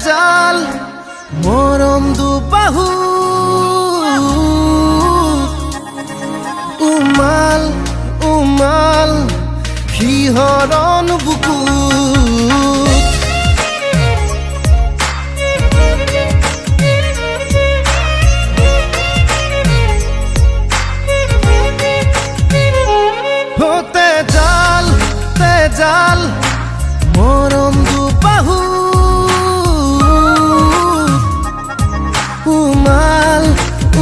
জাল মৰম দুবাহু উমাল উমাল শিহৰণ বুকু জাল মৰম দুবাহু উমাল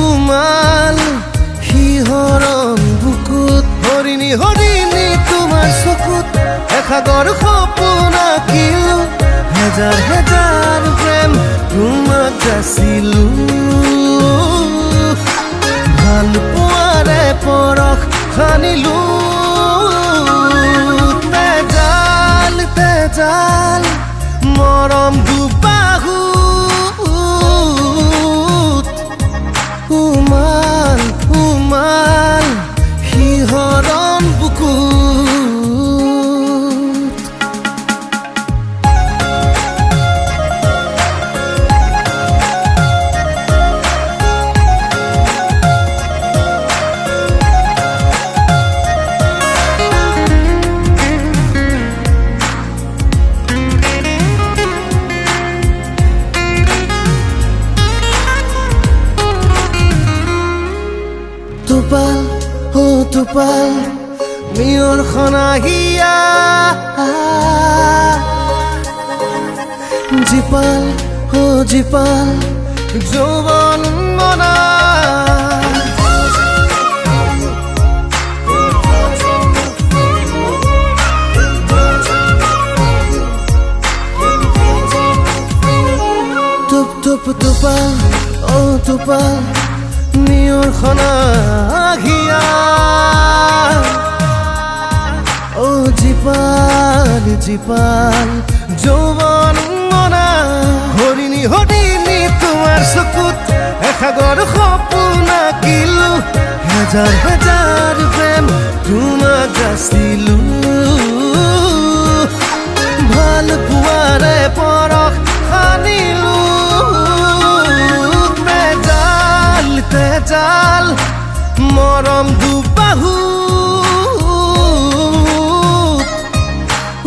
উমাল শিহৰণ বুকুত হৰিণী হৰিণী তোমাৰ চকুত এসাগৰ সপোন আঁকিলো হেজাৰ হেজাৰ প্ৰেম তোমাক যাচিলো ভাল পোৱাৰে পৰশ সানিলো জাল মৰম দুবাহু উমাল উমাল শিহৰণ বুকুত Tupal, oh tupal, mior khonahia Jipal, oh jipal, jovan mona Tup tup tupal, oh tupal মিয়ৰ খনাঘিয়া ও জীপাল জীপাল যৌৱন মনা হৰিণী হৰিণী তোমাৰ চকুত এসাগৰ সপোন আঁকিলো হেজাৰ হেজাৰ প্ৰেম তোমাক যাচিলো ভাল পোৱাৰে পৰশ সানিলো জাল মৰম দুবাহু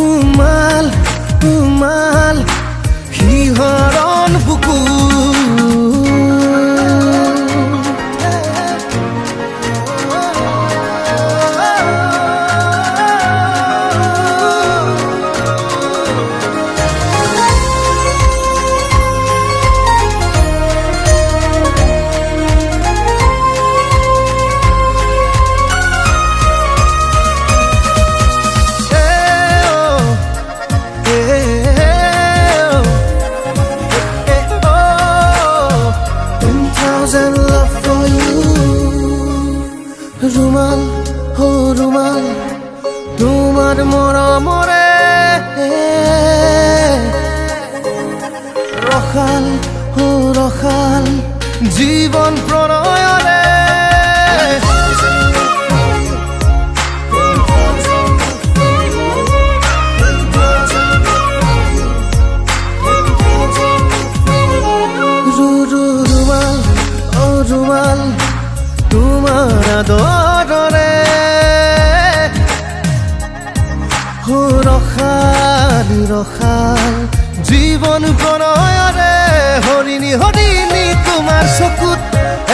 উমাল উমাল শিহৰণ বুকু ৰুমাল হো ৰুমাল তোমাৰ মৰমৰে ৰখাল হো ৰখাল জীৱন প্ৰণয়ৰে ৰুমাল ও ৰুমাল তোমাৰ আদৰৰে হো ৰখাল ৰখাল জীৱন প্ৰণয়ৰে হৰিণী হৰিণী তোমাৰ চকুত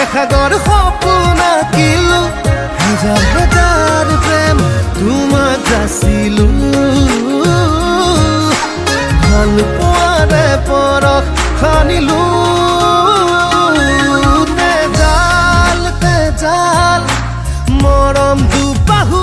এসাগৰ সপোন আঁকিলো হেজাৰ হেজাৰ প্ৰেম তোমাক যাচিলো ভাল পোৱাৰে পৰশ সানিলো তেজাল মৰম দুবাহু